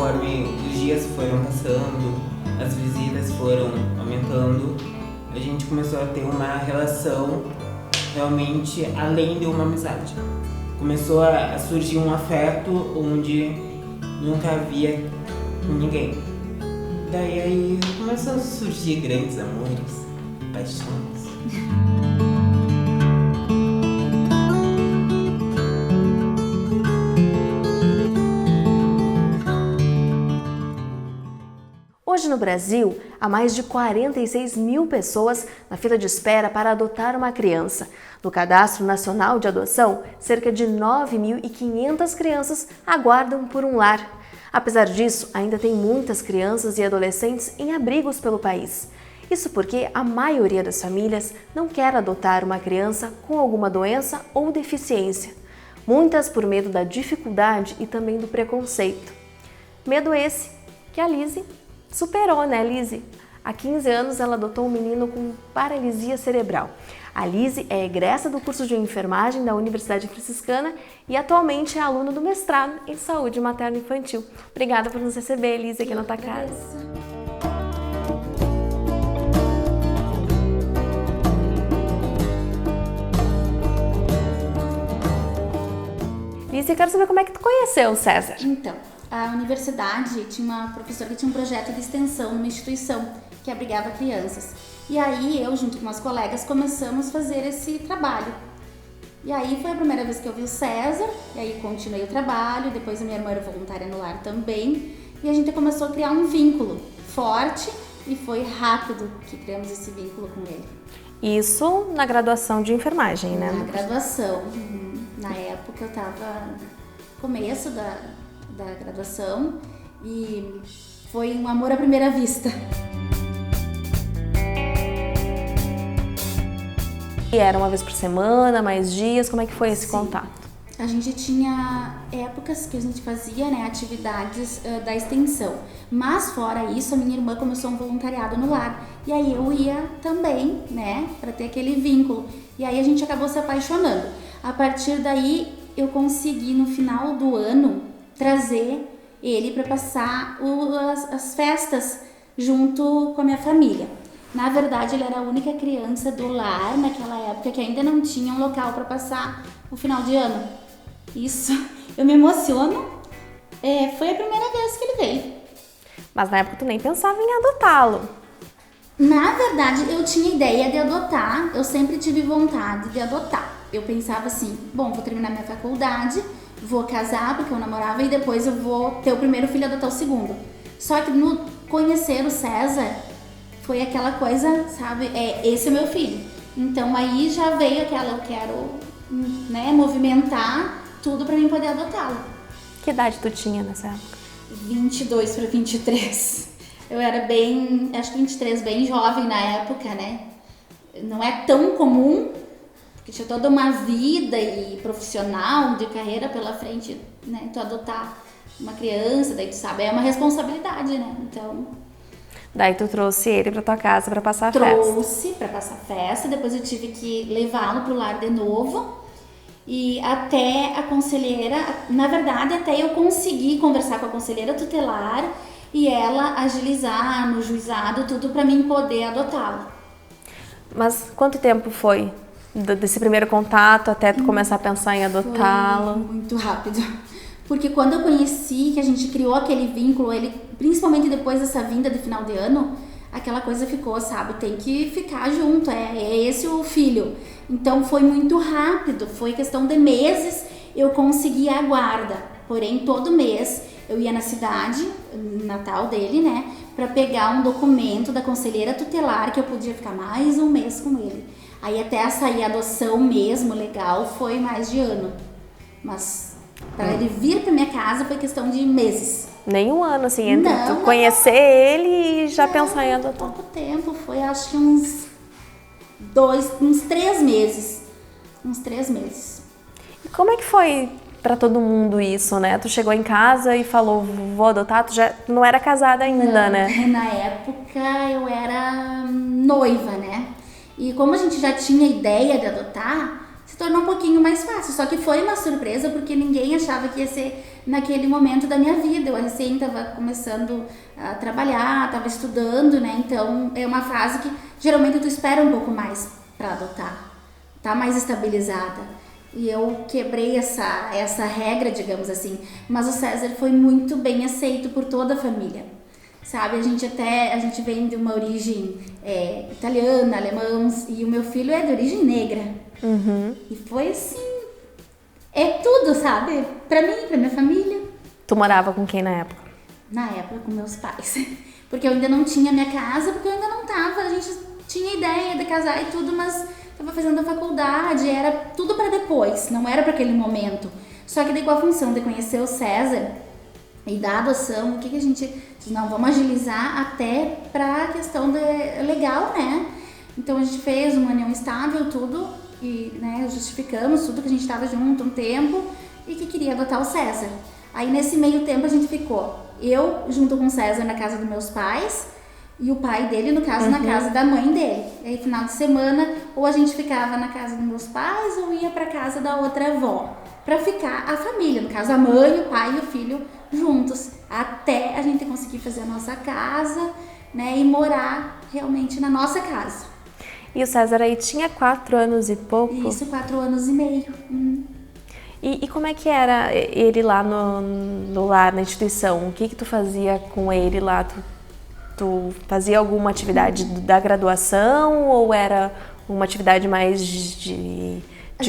conforme os dias foram passando, as visitas foram aumentando, a gente começou a ter uma relação realmente além de uma amizade. Começou a surgir um afeto onde nunca havia com ninguém. Daí aí começou a surgir grandes amores, paixões. Hoje no Brasil, há mais de 46 mil pessoas na fila de espera para adotar uma criança. No Cadastro Nacional de Adoção, cerca de 9.500 crianças aguardam por um lar. Apesar disso, ainda tem muitas crianças e adolescentes em abrigos pelo país. Isso porque a maioria das famílias não quer adotar uma criança com alguma doença ou deficiência. Muitas por medo da dificuldade e também do preconceito. Medo esse que a Lise superou, né, Lise? Há 15 anos ela adotou um menino com paralisia cerebral. A Lise é egressa do curso de enfermagem da Universidade Franciscana e atualmente é aluna do mestrado em saúde materno-infantil. Obrigada por nos receber, Lise, aqui na tua casa. Lise, eu quero saber como é que tu conheceu o César. Então, a universidade tinha uma professora que tinha um projeto de extensão numa instituição que abrigava crianças. E aí eu, junto com umas colegas, começamos a fazer esse trabalho. E aí foi a primeira vez que eu vi o César, e aí continuei o trabalho, depois a minha irmã era voluntária no lar também, e a gente começou a criar um vínculo forte e foi rápido que criamos esse vínculo com ele. Isso na graduação de enfermagem, né? Na graduação. Na época eu estava no começo da graduação e foi um amor à primeira vista. E era uma vez por semana, mais dias, como é que foi esse contato? A gente tinha épocas que a gente fazia, né, atividades da extensão, mas fora isso a minha irmã começou um voluntariado no lar e aí eu ia também, né, para ter aquele vínculo e aí a gente acabou se apaixonando. A partir daí eu consegui no final do ano trazer ele para passar as festas junto com a minha família. Na verdade, ele era a única criança do lar naquela época que ainda não tinha um local para passar o final de ano. Isso, eu me emociono. Foi a primeira vez que ele veio. Mas na época tu nem pensava em adotá-lo. Na verdade, eu tinha ideia de adotar, eu sempre tive vontade de adotar. Eu pensava assim, bom, vou terminar minha faculdade, vou casar porque eu namorava e depois eu vou ter o primeiro filho e adotar o segundo. Só que no conhecer o César, foi aquela coisa, sabe, esse é meu filho. Então aí já veio aquela, eu quero, né, movimentar tudo pra mim poder adotá-lo. Que idade tu tinha nessa época? 22 para 23. Eu era bem, acho que 23, bem jovem na época, né? Não é tão comum, porque tinha toda uma vida e profissional de carreira pela frente, né? Tu adotar uma criança, daí tu sabe, é uma responsabilidade, né? Então... Daí tu trouxe ele pra tua casa pra passar a festa. Trouxe pra passar a festa, depois eu tive que levá-lo pro lar de novo. E até a conselheira, na verdade, até eu conseguir conversar com a conselheira tutelar e ela agilizar no juizado tudo pra mim poder adotá-lo. Mas quanto tempo foi desse primeiro contato até tu começar a pensar em adotá-lo? Foi muito rápido. Porque quando eu conheci, que a gente criou aquele vínculo, ele, principalmente depois dessa vinda de final de ano, aquela coisa ficou, sabe, tem que ficar junto, é esse o filho. Então foi muito rápido, foi questão de meses eu consegui a guarda. Porém, todo mês eu ia na cidade, natal dele, né, para pegar um documento da conselheira tutelar que eu podia ficar mais um mês com ele. Aí até sair a adoção mesmo, legal, foi mais de ano. Mas... para ele vir pra minha casa foi questão de meses. Nem um ano, assim, entre tu conhecer ele e já pensar em adotar. Pouco tempo, foi acho que uns 3 meses. Uns 3 meses. E como é que foi pra todo mundo isso, né? Tu chegou em casa e falou, vou adotar, tu não era casada ainda, né? Na época eu era noiva, né? E como a gente já tinha ideia de adotar, se tornou um pouquinho mais fácil. Só que foi uma surpresa porque ninguém achava que ia ser naquele momento da minha vida. Eu recém estava começando a trabalhar, estava estudando, né? Então é uma fase que geralmente tu espera um pouco mais para adotar, tá mais estabilizada. E eu quebrei essa regra, digamos assim. Mas o César foi muito bem aceito por toda a família. Sabe, a gente vem de uma origem italiana, alemãos, e o meu filho é de origem negra. E foi assim, é tudo, sabe? Pra mim, pra minha família. Tu morava com quem na época? Na época, com meus pais. Porque eu ainda não tinha minha casa, porque eu ainda não tava, a gente tinha ideia de casar e tudo, mas tava fazendo a faculdade, era tudo pra depois, não era pra aquele momento. Só que daí com a função de conhecer o César e da adoção, o que a gente diz, não, vamos agilizar até pra questão legal, né? Então a gente fez uma união estável, tudo, e né, justificamos tudo que a gente estava junto um tempo e que queria adotar o César. Aí nesse meio tempo a gente ficou, eu junto com o César na casa dos meus pais e o pai dele, no caso, na casa da mãe dele. E aí final de semana ou a gente ficava na casa dos meus pais ou ia pra casa da outra avó, pra ficar a família, no caso a mãe, o pai e o filho juntos, até a gente conseguir fazer a nossa casa, né, e morar realmente na nossa casa. E o César aí tinha 4 anos e pouco? Isso, 4 anos e meio. E como é que era ele lá no lar, na instituição? O que tu fazia com ele lá? Tu fazia alguma atividade da graduação ou era uma atividade mais de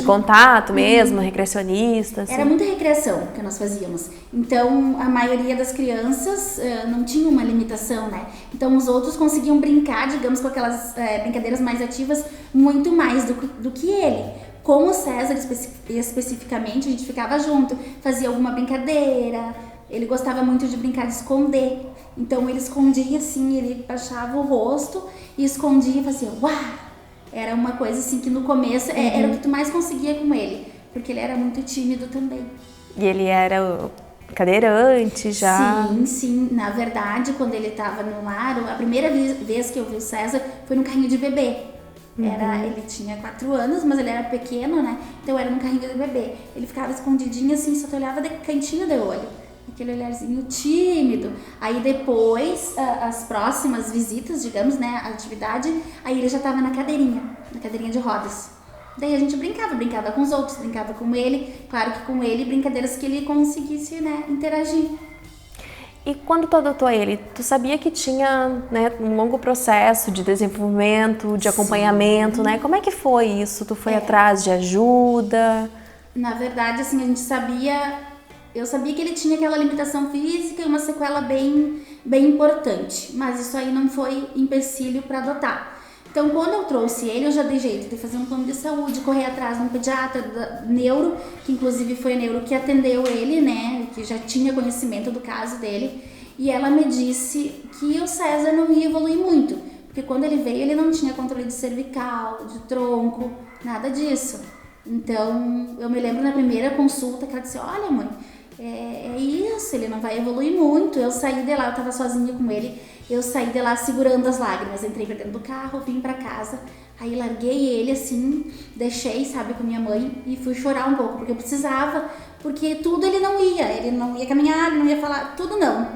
contato mesmo, recreacionista? Assim? Era muita recreação que nós fazíamos. Então, a maioria das crianças não tinha uma limitação, né? Então, os outros conseguiam brincar, digamos, com aquelas brincadeiras mais ativas, muito mais do que ele. Com o César, especificamente, a gente ficava junto, fazia alguma brincadeira. Ele gostava muito de brincar de esconder. Então, ele escondia assim, ele baixava o rosto e escondia e fazia uau! Era uma coisa assim que no começo era o que tu mais conseguia com ele, porque ele era muito tímido também. E ele era cadeirante já? Sim. Na verdade, quando ele estava no lar, a primeira vez que eu vi o César foi no carrinho de bebê. Ele tinha 4 anos, mas ele era pequeno, né? Então era no carrinho de bebê. Ele ficava escondidinho assim, só te olhava de cantinho de olho. Aquele olharzinho tímido. Aí depois, as próximas visitas, digamos, né, a atividade, aí ele já tava na cadeirinha de rodas. Daí a gente brincava com os outros, brincava com ele, claro que com ele, brincadeiras que ele conseguisse, né, interagir. E quando tu adotou ele, tu sabia que tinha, né, um longo processo de desenvolvimento, de acompanhamento, né? Como é que foi isso? Tu foi atrás de ajuda? Na verdade, assim, eu sabia que ele tinha aquela limitação física e uma sequela bem importante, mas isso aí não foi empecilho para adotar. Então, quando eu trouxe ele, eu já dei jeito de fazer um plano de saúde, correr atrás de um pediatra, neuro, que inclusive foi a neuro que atendeu ele, né, que já tinha conhecimento do caso dele, e ela me disse que o César não ia evoluir muito, porque quando ele veio, ele não tinha controle de cervical, de tronco, nada disso. Então, eu me lembro na primeira consulta que ela disse, olha mãe, é isso, ele não vai evoluir muito. Eu saí de lá, eu tava sozinha com ele, eu saí de lá segurando as lágrimas, entrei pra dentro do carro, vim pra casa, aí larguei ele assim, deixei, sabe, com minha mãe e fui chorar um pouco, porque eu precisava, porque tudo ele não ia caminhar, ele não ia falar, tudo não.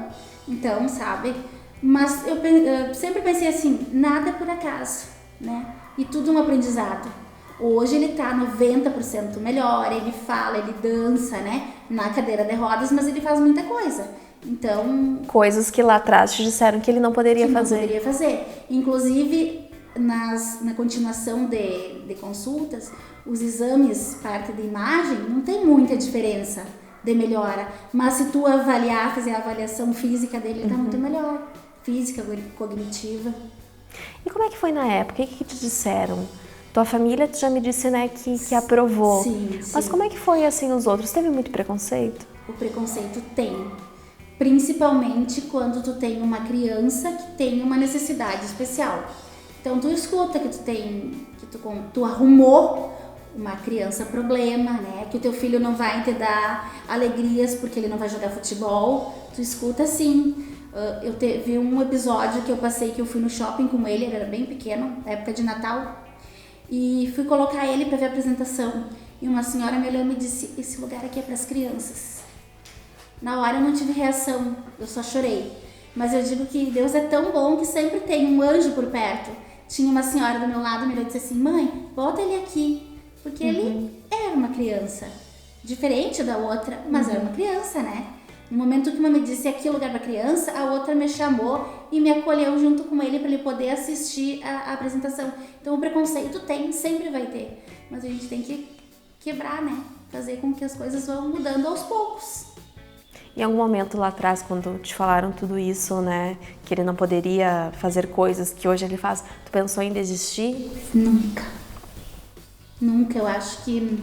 Então, sabe, mas eu sempre pensei assim, nada é por acaso, né, e tudo um aprendizado. Hoje ele tá 90% melhor, ele fala, ele dança, né, na cadeira de rodas, mas ele faz muita coisa. Então... Coisas que lá atrás te disseram que ele não poderia fazer. Não poderia fazer. Inclusive, na continuação de consultas, os exames, parte de imagem, não tem muita diferença de melhora. Mas se tu avaliar, fazer a avaliação física dele, ele tá muito melhor. Física, cognitiva. E como é que foi na época? O que te disseram? Tua família, tu já me disse, né, que aprovou. Sim. Mas como é que foi, assim, os outros? Teve muito preconceito? O preconceito tem. Principalmente quando tu tem uma criança que tem uma necessidade especial. Então, tu escuta que tu arrumou uma criança problema, né? Que o teu filho não vai te dar alegrias porque ele não vai jogar futebol. Tu escuta assim. Eu teve um episódio que eu passei, que eu fui no shopping com ele era bem pequeno, na época de Natal. E fui colocar ele para ver a apresentação. e uma senhora me olhou e me disse: esse lugar aqui é para as crianças. Na hora eu não tive reação, eu só chorei. Mas eu digo que Deus é tão bom que sempre tem um anjo por perto. Tinha uma senhora do meu lado, me olhou e disse assim: mãe, bota ele aqui, porque ele era uma criança, diferente da outra, mas era uma criança, né? No momento que uma me disse aqui é lugar para criança, a outra me chamou e me acolheu junto com ele para ele poder assistir a apresentação. Então o preconceito tem, sempre vai ter, mas a gente tem que quebrar, né? Fazer com que as coisas vão mudando aos poucos. Em algum momento lá atrás, quando te falaram tudo isso, né, que ele não poderia fazer coisas que hoje ele faz, tu pensou em desistir? Nunca. Nunca. Eu acho que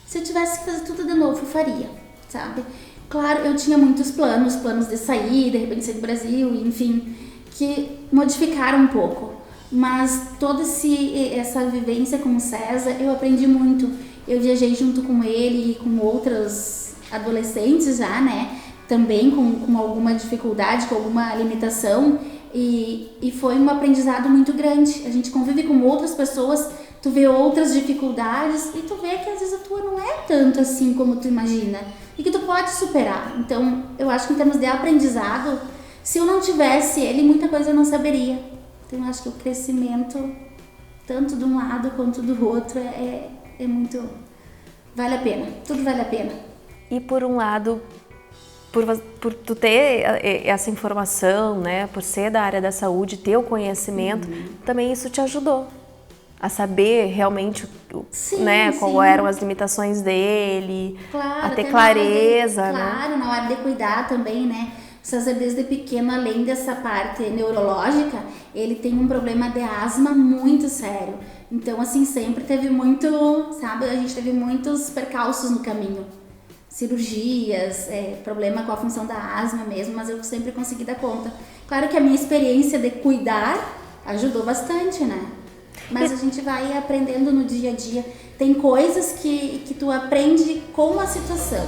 se eu tivesse que fazer tudo de novo, eu faria, sabe? Claro, eu tinha muitos planos de sair, de repente sair do Brasil, enfim, que modificaram um pouco. Mas toda essa vivência com o César, eu aprendi muito. Eu viajei junto com ele e com outras adolescentes já, né? Também com alguma dificuldade, com alguma limitação. E foi um aprendizado muito grande. A gente convive com outras pessoas, tu vê outras dificuldades e tu vê que às vezes a tua não é tanto assim como tu imagina. E que tu pode superar. Então, eu acho que em termos de aprendizado, se eu não tivesse ele, muita coisa eu não saberia. Então, eu acho que o crescimento, tanto de um lado quanto do outro, é muito... Vale a pena. Tudo vale a pena. E por um lado, por tu ter essa informação, né, por ser da área da saúde, ter o conhecimento, também isso te ajudou a saber realmente, né, qual eram as limitações dele, claro, a ter clareza, né? Claro, na hora de cuidar também, né? O César, desde pequeno, além dessa parte neurológica, ele tem um problema de asma muito sério. Então, assim, sempre teve muito, sabe, a gente teve muitos percalços no caminho. Cirurgias, problema com a função da asma mesmo, mas eu sempre consegui dar conta. Claro que a minha experiência de cuidar ajudou bastante, né? Mas a gente vai aprendendo no dia a dia. Tem coisas que tu aprende com a situação.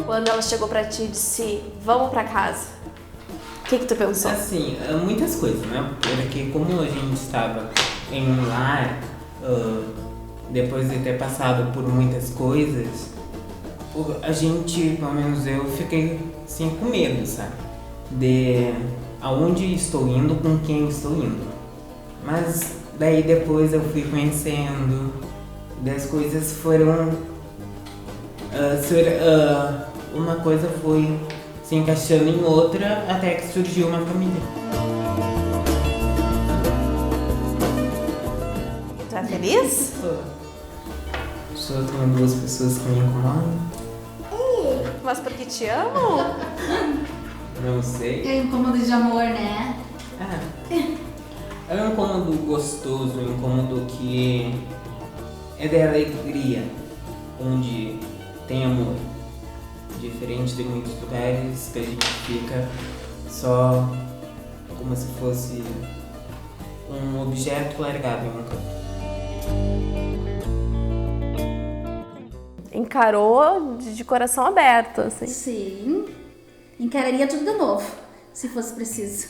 Quando ela chegou pra ti e disse, vamos pra casa, o que tu pensou? Assim, muitas coisas, né? Porque como a gente estava em um lar, depois de ter passado por muitas coisas, a gente, pelo menos eu, fiquei assim com medo, sabe? De aonde estou indo, com quem estou indo. Mas daí depois eu fui conhecendo, das coisas foram... uma coisa foi se encaixando em outra até que surgiu uma família. Tá feliz? Só tenho duas pessoas que me incomodam. Mas porque te amo? Não sei. É incômodo de amor, né? É um incômodo gostoso, um incômodo que é de alegria, onde tem amor. Diferente de muitos lugares que a gente fica só como se fosse um objeto largado em um canto. Encarou de coração aberto, assim. Sim. Encararia tudo de novo, se fosse preciso.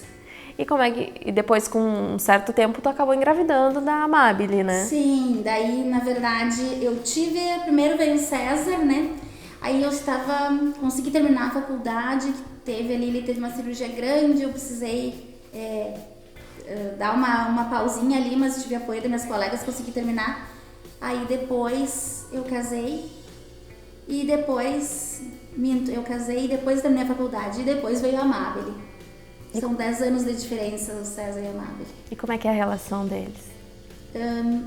E como é que... E depois, com um certo tempo, tu acabou engravidando da Amabile, né? Sim, daí, na verdade, eu tive... Primeiro veio o César, né? Aí eu consegui terminar a faculdade, ele teve uma cirurgia grande, eu precisei dar uma pausinha ali, mas tive apoio das minhas colegas, consegui terminar. Aí depois eu casei, e depois, eu casei depois terminei a faculdade, e depois veio a Amabile. São 10 anos de diferença, o César e a Amabile. E como é que é a relação deles?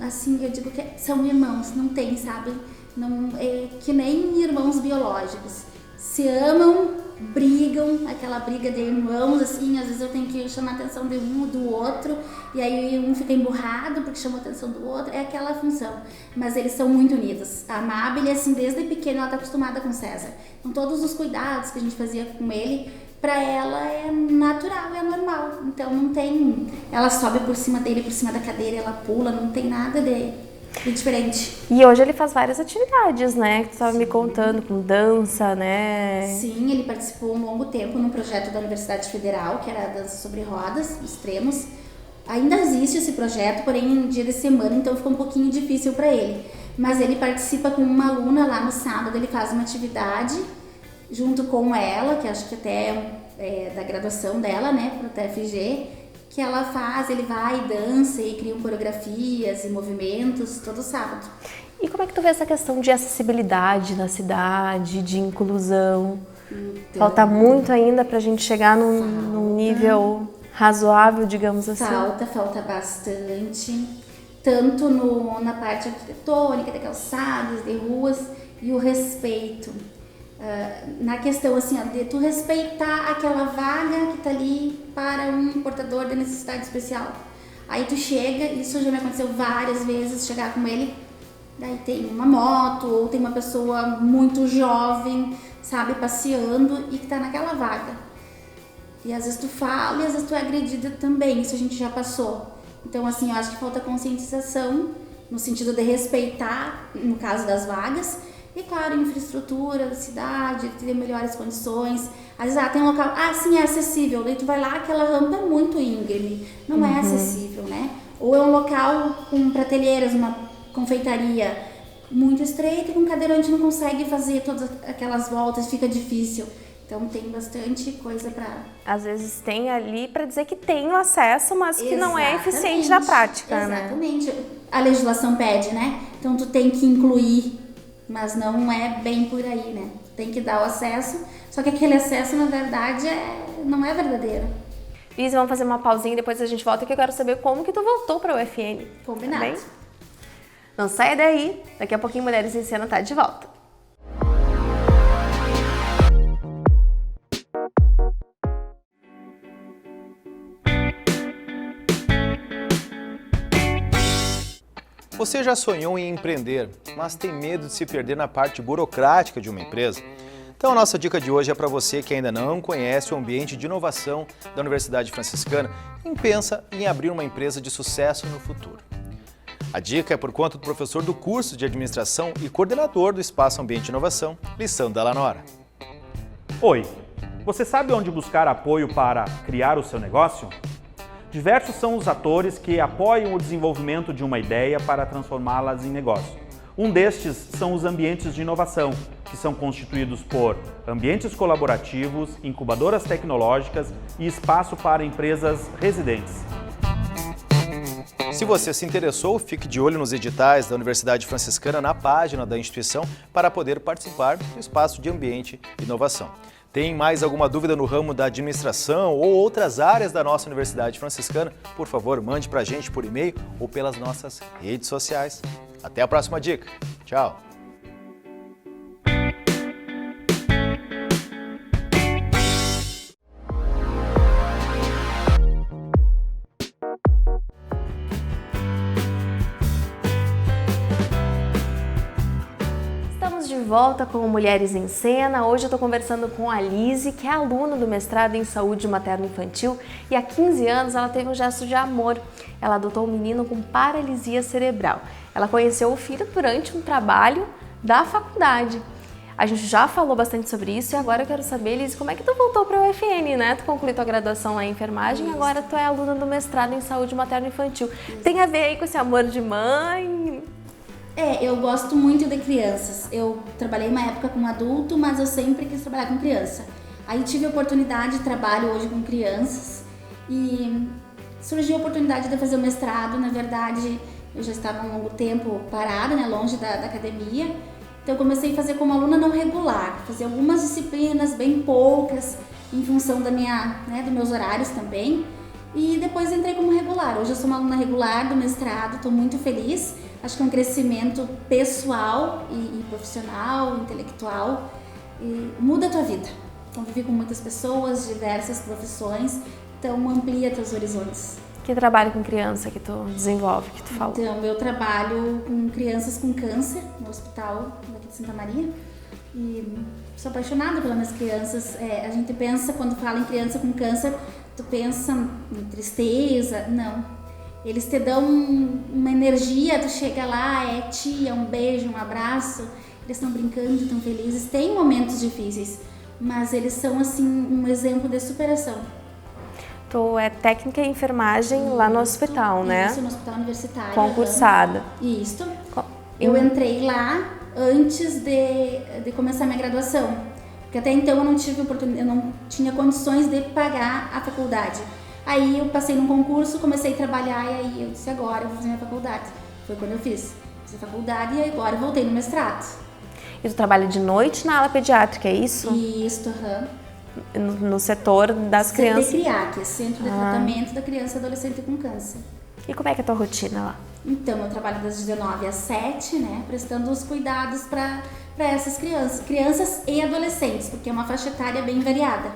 Assim, eu digo que são irmãos, não tem, sabe? Não, é que nem irmãos biológicos. Se amam, brigam, aquela briga de irmãos, assim, às vezes eu tenho que chamar a atenção de um do outro, e aí um fica emburrado porque chamou a atenção do outro, é aquela função. Mas eles são muito unidos. A Amabile, assim, desde pequena, ela tá acostumada com o César. Então todos os cuidados que a gente fazia com ele, pra ela é natural, é normal. Então não tem... Ela sobe por cima dele, por cima da cadeira, ela pula, não tem nada de diferente. E hoje ele faz várias atividades, né? Que tu estava me contando, com dança, né? Sim, ele participou um longo tempo num projeto da Universidade Federal, que era a dança sobre rodas, extremos, Ainda existe esse projeto, porém em dia de semana, então ficou um pouquinho difícil para ele. Mas ele participa com uma aluna lá no sábado, ele faz uma atividade junto com ela, que acho que até é da graduação dela, né, pro TFG, que ela faz, ele vai e dança e cria coreografias e movimentos todo sábado. E como é que tu vê essa questão de acessibilidade na cidade, de inclusão? Então, Falta muito ainda pra gente chegar num nível razoável, digamos assim. Falta bastante, tanto na parte arquitetônica, de calçadas, de ruas, e o respeito. Na questão assim, ó, de tu respeitar aquela vaga que tá ali para um portador de necessidade especial. Aí tu chega, isso já me aconteceu várias vezes, chegar com ele, daí tem uma moto ou tem uma pessoa muito jovem, sabe, passeando e que tá naquela vaga. E às vezes tu fala e às vezes tu é agredida também, isso a gente já passou. Então assim, eu acho que falta conscientização no sentido de respeitar, no caso das vagas, e claro, infraestrutura da cidade, ter melhores condições. Às vezes tem um local, sim, é acessível, daí tu vai lá, aquela rampa é muito íngreme, não é acessível, né? Ou é um local com prateleiras, uma confeitaria muito estreita, e com cadeirante não consegue fazer todas aquelas voltas, fica difícil. Então tem bastante coisa para... Às vezes tem ali para dizer que tem o acesso, mas que não é eficiente na prática, né? Exatamente. A legislação pede, né? Então tu tem que incluir, mas não é bem por aí, né? Tem que dar o acesso, só que aquele acesso, na verdade, não é verdadeiro. Liz, vamos fazer uma pausinha e depois a gente volta, que eu quero saber como que tu voltou para a UFN. Combinado. Tá bem? Não saia daí, daqui a pouquinho Mulheres em Cena tá de volta. Você já sonhou em empreender, mas tem medo de se perder na parte burocrática de uma empresa? Então a nossa dica de hoje é para você que ainda não conhece o ambiente de inovação da Universidade Franciscana e pensa em abrir uma empresa de sucesso no futuro. A dica é por conta do professor do curso de administração e coordenador do Espaço Ambiente de Inovação, Lissandro Dallanora. Oi, você sabe onde buscar apoio para criar o seu negócio? Diversos são os atores que apoiam o desenvolvimento de uma ideia para transformá-las em negócio. Um destes são os ambientes de inovação, que são constituídos por ambientes colaborativos, incubadoras tecnológicas e espaço para empresas residentes. Se você se interessou, fique de olho nos editais da Universidade Franciscana na página da instituição para poder participar do espaço de ambiente e inovação. Tem mais alguma dúvida no ramo da administração ou outras áreas da nossa Universidade Franciscana? Por favor, mande para a gente por e-mail ou pelas nossas redes sociais. Até a próxima dica. Tchau! De volta com Mulheres em Cena. Hoje eu estou conversando com a Lizy, que é aluna do mestrado em Saúde Materno-Infantil, e há 15 anos ela teve um gesto de amor. Ela adotou um menino com paralisia cerebral. Ela conheceu o filho durante um trabalho da faculdade. A gente já falou bastante sobre isso e agora eu quero saber, Lizy, como é que tu voltou para a UFN, né? Tu concluiu tua graduação lá em enfermagem e agora tu é aluna do mestrado em Saúde Materno-Infantil. Tem a ver aí com esse amor de mãe? Eu gosto muito de crianças. Eu trabalhei uma época com adulto, mas eu sempre quis trabalhar com criança. Aí tive a oportunidade de trabalho hoje com crianças e surgiu a oportunidade de fazer o mestrado. Na verdade, eu já estava há um longo tempo parada, né, longe da academia. Então eu comecei a fazer como aluna não regular, fazer algumas disciplinas, bem poucas, em função dos meus horários também. E depois entrei como regular. Hoje eu sou uma aluna regular do mestrado, estou muito feliz. Acho que é um crescimento pessoal e profissional, intelectual, e muda a tua vida. Convivi com muitas pessoas, diversas profissões, então amplia teus horizontes. Que trabalho com criança que tu desenvolve, que tu falou? Então, eu trabalho com crianças com câncer no hospital daqui de Santa Maria e sou apaixonada pelas minhas crianças. A gente pensa, quando fala em criança com câncer, tu pensa em tristeza, não. Eles te dão uma energia, tu chega lá, é tia, um beijo, um abraço, eles estão brincando, estão felizes. Tem momentos difíceis, mas eles são assim um exemplo de superação. Tu é técnica em enfermagem lá no hospital, né? Isso, no hospital universitário. Concursada. Isso. Eu entrei lá antes de começar minha graduação. Porque até então eu não tive oportunidade, eu não tinha condições de pagar a faculdade. Aí eu passei num concurso, comecei a trabalhar e aí eu disse, agora eu vou fazer minha faculdade. Foi quando eu fiz a faculdade e agora eu voltei no mestrado. E tu trabalha de noite na ala pediátrica, é isso? Isso, No setor das crianças? CDCRIA, que é Centro de Tratamento da Criança e Adolescente com Câncer. E como é que é a tua rotina lá? Então, eu trabalho das 19 às 7, né, prestando os cuidados para essas crianças e adolescentes, porque é uma faixa etária bem variada.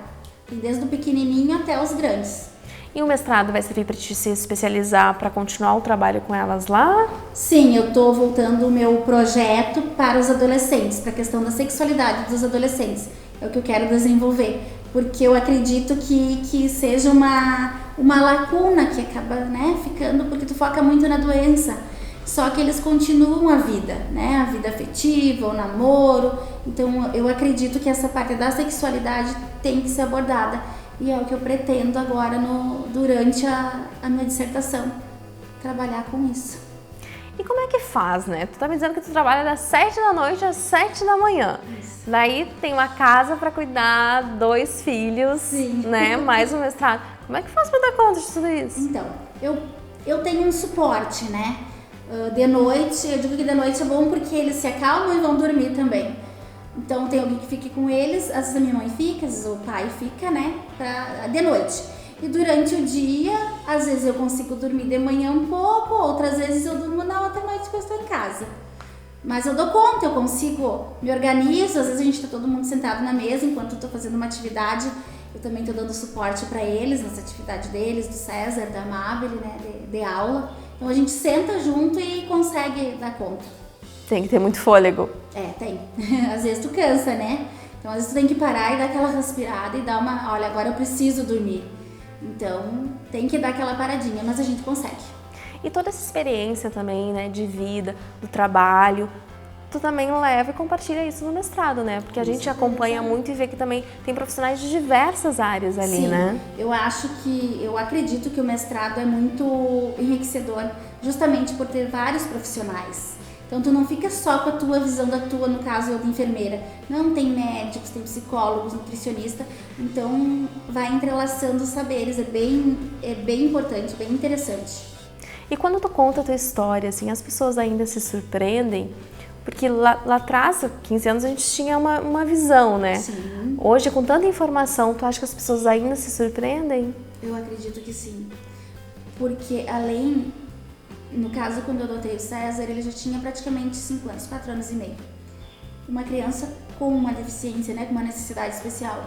Tem desde o pequenininho até os grandes. E o mestrado vai servir para te se especializar, para continuar o trabalho com elas lá? Sim, eu estou voltando o meu projeto para os adolescentes, para a questão da sexualidade dos adolescentes. É o que eu quero desenvolver, porque eu acredito que seja uma lacuna que acaba, né, ficando, porque tu foca muito na doença. Só que eles continuam a vida, né, a vida afetiva, o namoro. Então eu acredito que essa parte da sexualidade tem que ser abordada. E é o que eu pretendo agora durante a minha dissertação, trabalhar com isso. E como é que faz, né? Tu tá me dizendo que tu trabalha das 7 da noite às 7 da manhã. Isso. Daí tem uma casa para cuidar, 2 filhos, sim, né? Mais um mestrado. Como é que faz para dar conta de tudo isso? Então, eu tenho um suporte, né? De noite, eu digo que de noite é bom porque eles se acalmam e vão dormir também. Então tem alguém que fique com eles, às vezes a minha mãe fica, às vezes o pai fica, né? De noite. E durante o dia, às vezes eu consigo dormir de manhã um pouco, outras vezes eu durmo na outra noite que eu estou em casa. Mas eu dou conta, eu consigo, me organizo, às vezes a gente está todo mundo sentado na mesa enquanto eu estou fazendo uma atividade, eu também estou dando suporte para eles, nas atividades deles, do César, da Amabile, né, de aula. Então a gente senta junto e consegue dar conta. Tem que ter muito fôlego. Tem. Às vezes tu cansa, né? Então às vezes tu tem que parar e dar aquela respirada e dar olha, agora eu preciso dormir. Então, tem que dar aquela paradinha, mas a gente consegue. E toda essa experiência também, né, de vida, do trabalho, tu também leva e compartilha isso no mestrado, né? Porque a gente acompanha muito e vê que também tem profissionais de diversas áreas ali, sim, né? Eu acredito que o mestrado é muito enriquecedor, justamente por ter vários profissionais. Então, tu não fica só com a tua visão no caso eu de enfermeira. Não, tem médicos, tem psicólogos, nutricionista. Então, vai entrelaçando os saberes. É bem importante, bem interessante. E quando tu conta a tua história, assim, as pessoas ainda se surpreendem? Porque lá atrás, 15 anos, a gente tinha uma visão, né? Sim. Hoje, com tanta informação, tu acha que as pessoas ainda se surpreendem? Eu acredito que sim. Porque além... No caso, quando eu adotei o César, ele já tinha praticamente 5 anos, 4 anos e meio. Uma criança com uma deficiência, né, com uma necessidade especial.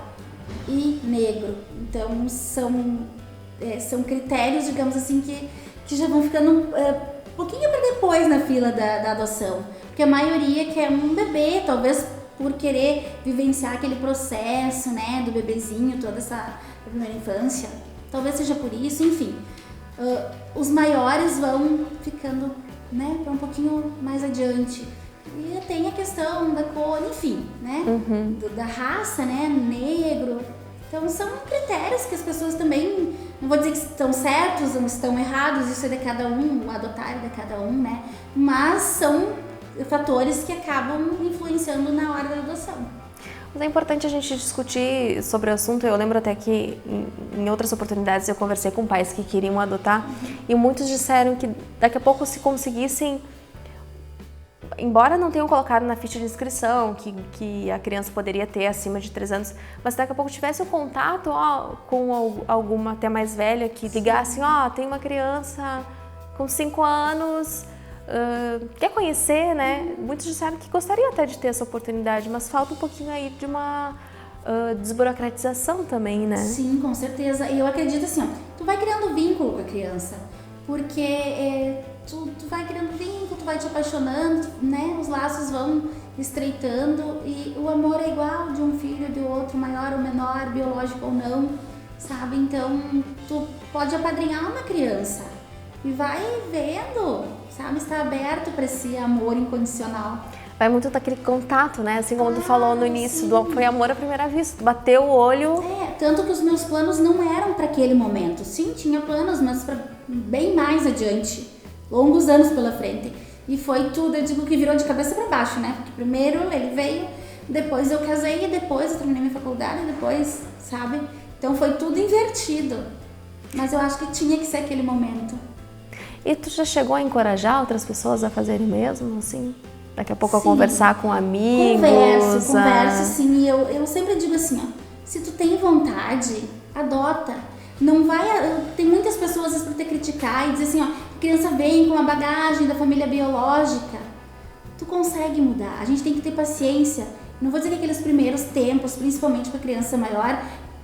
E negro. Então, são critérios, digamos assim, que já vão ficando um pouquinho para depois na fila da adoção. Porque a maioria quer um bebê, talvez por querer vivenciar aquele processo, né, do bebezinho, toda essa primeira infância. Talvez seja por isso, enfim. Os maiores vão ficando, né, para um pouquinho mais adiante. E tem a questão da cor, enfim, né, da raça, né, negro. Então são critérios que as pessoas também, não vou dizer que estão certos ou estão errados, isso é de cada um, o adotar é de cada um, né, mas são fatores que acabam influenciando na hora da adoção. Mas é importante a gente discutir sobre o assunto. Eu lembro até que em outras oportunidades eu conversei com pais que queriam adotar e muitos disseram que daqui a pouco, se conseguissem, embora não tenham colocado na ficha de inscrição que a criança poderia ter acima de 3 anos, mas daqui a pouco tivesse um contato com alguma até mais velha que ligasse, tem uma criança com 5 anos... quer conhecer, né? Muitos disseram que gostariam até de ter essa oportunidade, mas falta um pouquinho aí de uma desburocratização também, né? Sim, com certeza. E eu acredito assim, tu vai criando vínculo com a criança, porque tu vai criando vínculo, tu vai te apaixonando, né? Os laços vão estreitando e o amor é igual de um filho, de outro, maior ou menor, biológico ou não, sabe? Então, tu pode apadrinhar uma criança e vai vendo, sabe? Está aberto para esse amor incondicional. Vai muito daquele contato, né? Assim como tu falou no início, foi amor à primeira vista. Tu bateu o olho, tanto que os meus planos não eram para aquele momento. Sim, tinha planos, mas para bem mais adiante, longos anos pela frente. E foi tudo, eu digo que virou de cabeça para baixo, né? Porque primeiro ele veio, depois eu casei, depois eu terminei minha faculdade, depois, sabe? Então foi tudo invertido. Mas eu acho que tinha que ser aquele momento. E tu já chegou a encorajar outras pessoas a fazerem mesmo, assim? Daqui a pouco a conversar com amigos? Converso, sim. E eu sempre digo assim, ó, se tu tem vontade, adota. Não vai... Tem muitas pessoas, às vezes, por te criticar e dizer assim, ó, a criança vem com a bagagem da família biológica. Tu consegue mudar. A gente tem que ter paciência. Não vou dizer que aqueles primeiros tempos, principalmente para criança maior,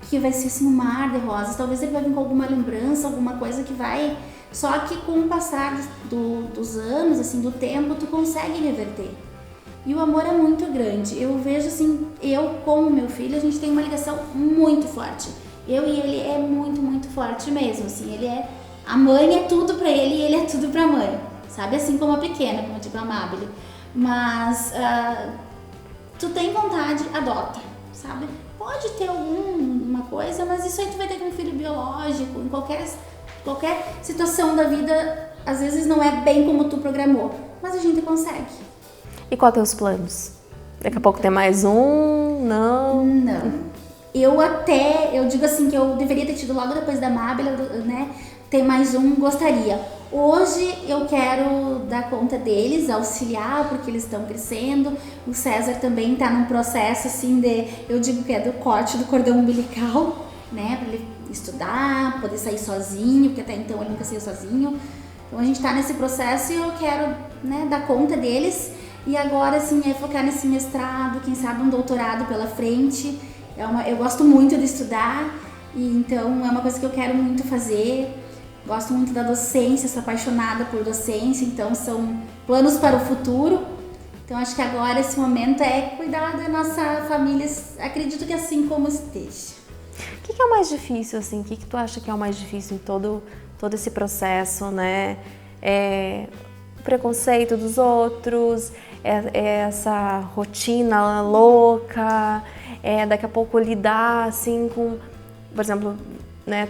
que vai ser assim um mar de rosas. Talvez ele vai vir com alguma lembrança, alguma coisa que vai... Só que com o passar dos anos, assim, do tempo, tu consegue reverter. E o amor é muito grande. Eu vejo assim, eu com o meu filho, a gente tem uma ligação muito forte. Eu e ele é muito, muito forte mesmo, assim. Ele é... A mãe é tudo pra ele e ele é tudo pra mãe. Sabe? Assim como a pequena, como eu digo, a Amabile. Mas tu tem vontade, adota, sabe? Pode ter alguma coisa, mas isso aí tu vai ter com um filho biológico, em qualquer situação da vida, às vezes não é bem como tu programou, mas a gente consegue. E qual teus planos? Daqui a pouco tem mais um? Não? Não. Eu digo assim que eu deveria ter tido logo depois da Amabile, né? Ter mais um, gostaria. Hoje eu quero dar conta deles, auxiliar, porque eles estão crescendo. O César também está num processo assim eu digo que é do corte do cordão umbilical, né? Para ele estudar, poder sair sozinho, porque até então ele nunca saiu sozinho. Então a gente está nesse processo e eu quero, né, dar conta deles. E agora assim é focar nesse mestrado, quem sabe um doutorado pela frente. Eu gosto muito de estudar, e então é uma coisa que eu quero muito fazer. Gosto muito da docência, sou apaixonada por docência, então são planos para o futuro. Então acho que agora esse momento é cuidar da nossa família, acredito que assim como esteja. O que é o mais difícil, assim? O que tu acha que é o mais difícil em todo esse processo, né? O preconceito dos outros, essa rotina louca, daqui a pouco lidar, assim, com, por exemplo, né?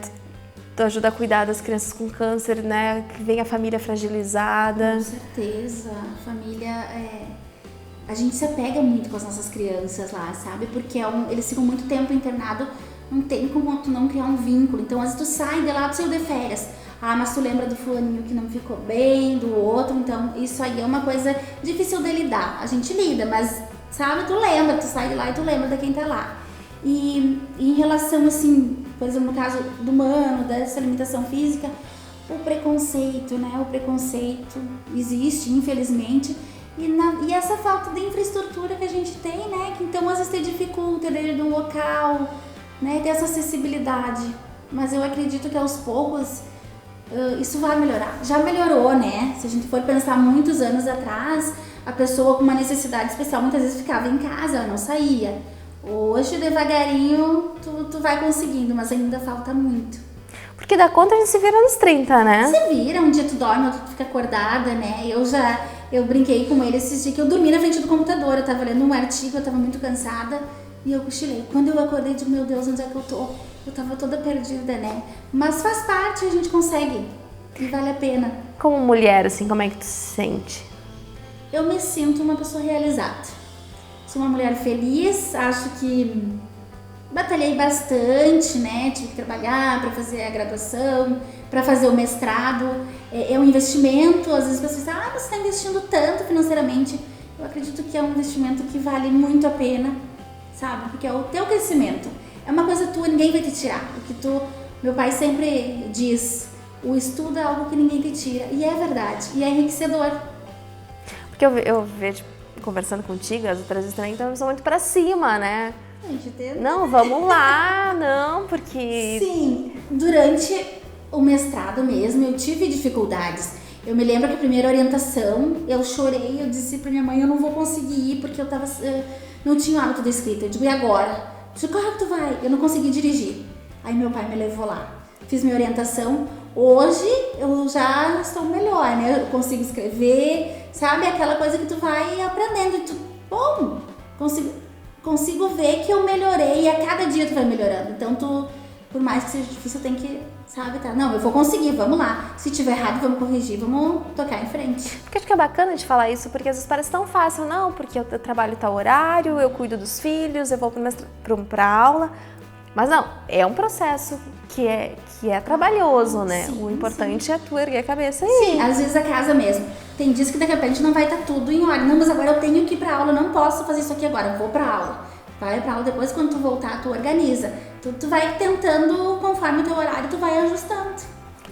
Tu ajuda a cuidar das crianças com câncer, né? Que vem a família fragilizada. Com certeza, a família a gente se apega muito com as nossas crianças lá, sabe? Porque eles ficam muito tempo internados, não tem como tu não criar um vínculo. Então, às vezes tu sai de lá, tu saiu de férias. Ah, mas tu lembra do fulaninho que não ficou bem, do outro. Então, isso aí é uma coisa difícil de lidar. A gente lida, mas, sabe, tu lembra, tu sai de lá e tu lembra de quem tá lá. E em relação, assim, por exemplo, no caso do Mano, dessa limitação física, o preconceito, né? O preconceito existe, infelizmente. E essa falta de infraestrutura que a gente tem, né? Que então às vezes te dificulta desde um local, né? Ter essa acessibilidade. Mas eu acredito que aos poucos isso vai melhorar. Já melhorou, né? Se a gente for pensar muitos anos atrás, a pessoa com uma necessidade especial muitas vezes ficava em casa, ela não saía. Hoje, devagarinho, tu vai conseguindo, mas ainda falta muito. Porque dá conta a gente se vira nos 30, né? Se vira, um dia tu dorme, outro tu fica acordada, né? Eu brinquei com ele esses dias que eu dormi na frente do computador, eu tava lendo um artigo, eu tava muito cansada e eu cochilei. Quando eu acordei, digo, meu Deus, onde é que eu tô? Eu tava toda perdida, né? Mas faz parte, a gente consegue e vale a pena. Como mulher, assim, como é que tu se sente? Eu me sinto uma pessoa realizada. Sou uma mulher feliz, acho que batalhei bastante, né? Tive que trabalhar para fazer a graduação, para fazer o mestrado. É um investimento, às vezes as pessoas dizem, você está investindo tanto financeiramente. Eu acredito que é um investimento que vale muito a pena, sabe? Porque é o teu crescimento. É uma coisa tua, ninguém vai te tirar. Meu pai sempre diz, o estudo é algo que ninguém te tira. E é verdade, e é enriquecedor. Porque eu vejo, conversando contigo, as outras vezes também, então eu sou muito pra cima, né? Não, vamos lá, não, porque... Sim, durante o mestrado mesmo eu tive dificuldades. Eu me lembro que a primeira orientação, eu chorei, eu disse pra minha mãe, eu não vou conseguir ir, porque eu não tinha o hábito da escrita. Eu digo, e agora? Eu disse, corre que tu vai? Eu não consegui dirigir. Aí meu pai me levou lá, fiz minha orientação. Hoje eu já estou melhor, né? Eu consigo escrever, sabe? Aquela coisa que tu vai aprendendo e tu, consigo. consigo ver que eu melhorei e a cada dia tu vai melhorando. Então tu, por mais que seja difícil, tem que, sabe, tá? Não, eu vou conseguir, vamos lá. Se tiver errado, vamos corrigir, vamos tocar em frente. Porque acho que é bacana de falar isso, porque às vezes parece tão fácil, não, porque eu trabalho tal horário, eu cuido dos filhos, eu vou pra aula. Mas não, é um processo que é trabalhoso, né? Sim, o importante é tu erguer a cabeça Sim, às vezes a casa mesmo. Tem dias que de repente não vai estar tudo em ordem. Não, mas agora eu tenho que ir pra aula, não posso fazer isso aqui agora, eu vou pra aula. Vai pra aula, depois quando tu voltar, tu organiza. Tu vai tentando, conforme o teu horário, tu vai ajustando.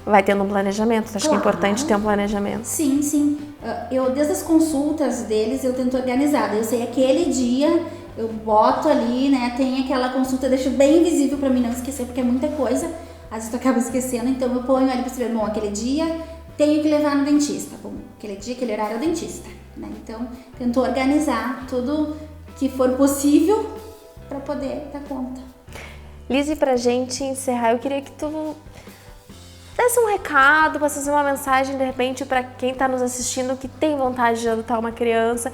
Vai tendo um planejamento, acho que é Claro. importante ter um planejamento. Sim, sim. Eu, desde as consultas deles, eu tento organizar. Eu sei aquele dia, eu boto ali, né, tem aquela consulta, eu deixo bem visível pra mim não esquecer, porque é muita coisa. Às vezes tu acaba esquecendo, então eu ponho ali pra saber, bom, aquele dia tenho que levar no dentista. Bom, aquele dia, aquele horário é o dentista, né? Então, tento organizar tudo que for possível pra poder dar conta. Lizy, pra gente encerrar, eu queria que tu desse um recado, passasse uma mensagem, de repente, para quem está nos assistindo que tem vontade de adotar uma criança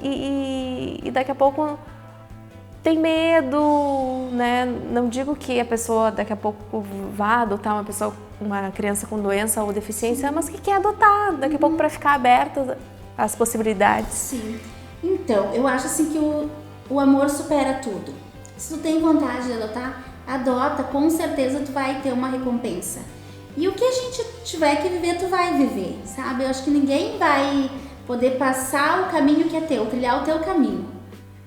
e daqui a pouco tem medo, né? Não digo que a pessoa daqui a pouco vá adotar uma criança com doença ou deficiência, mas que quer adotar, daqui a pouco para ficar aberta às possibilidades. Sim. Então, eu acho assim que o amor supera tudo. Se tu tem vontade de adotar, adota, com certeza tu vai ter uma recompensa. E o que a gente tiver que viver, tu vai viver, sabe? Eu acho que ninguém vai poder passar o caminho que é teu, trilhar o teu caminho.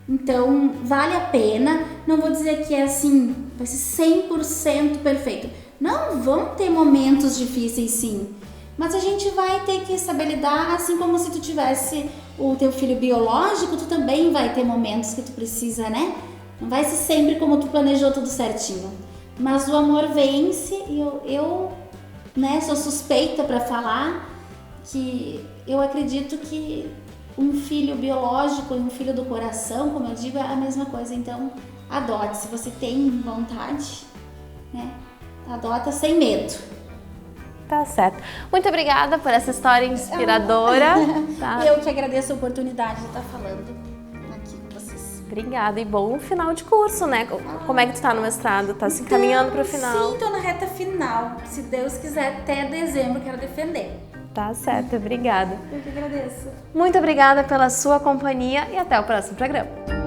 Então, vale a pena. Não vou dizer que é assim, vai ser 100% perfeito. Não, vão ter momentos difíceis, sim. Mas a gente vai ter que saber lidar, assim como se tu tivesse o teu filho biológico, tu também vai ter momentos que tu precisa, né? Não vai ser sempre como tu planejou tudo certinho. Mas o amor vence e eu né, sou suspeita para falar que eu acredito que um filho biológico e um filho do coração, como eu digo, é a mesma coisa. Então, adote. Se você tem vontade, né, adota sem medo. Tá certo. Muito obrigada por essa história inspiradora. Tá? Eu que agradeço a oportunidade de estar falando aqui com vocês. Obrigada e bom final de curso, né? Como é que tu tá no mestrado? Tá se encaminhando pro final? Sim, tô na reta final. Se Deus quiser, até dezembro quero defender. Tá certo, obrigada. Eu que agradeço. Muito obrigada pela sua companhia e até o próximo programa.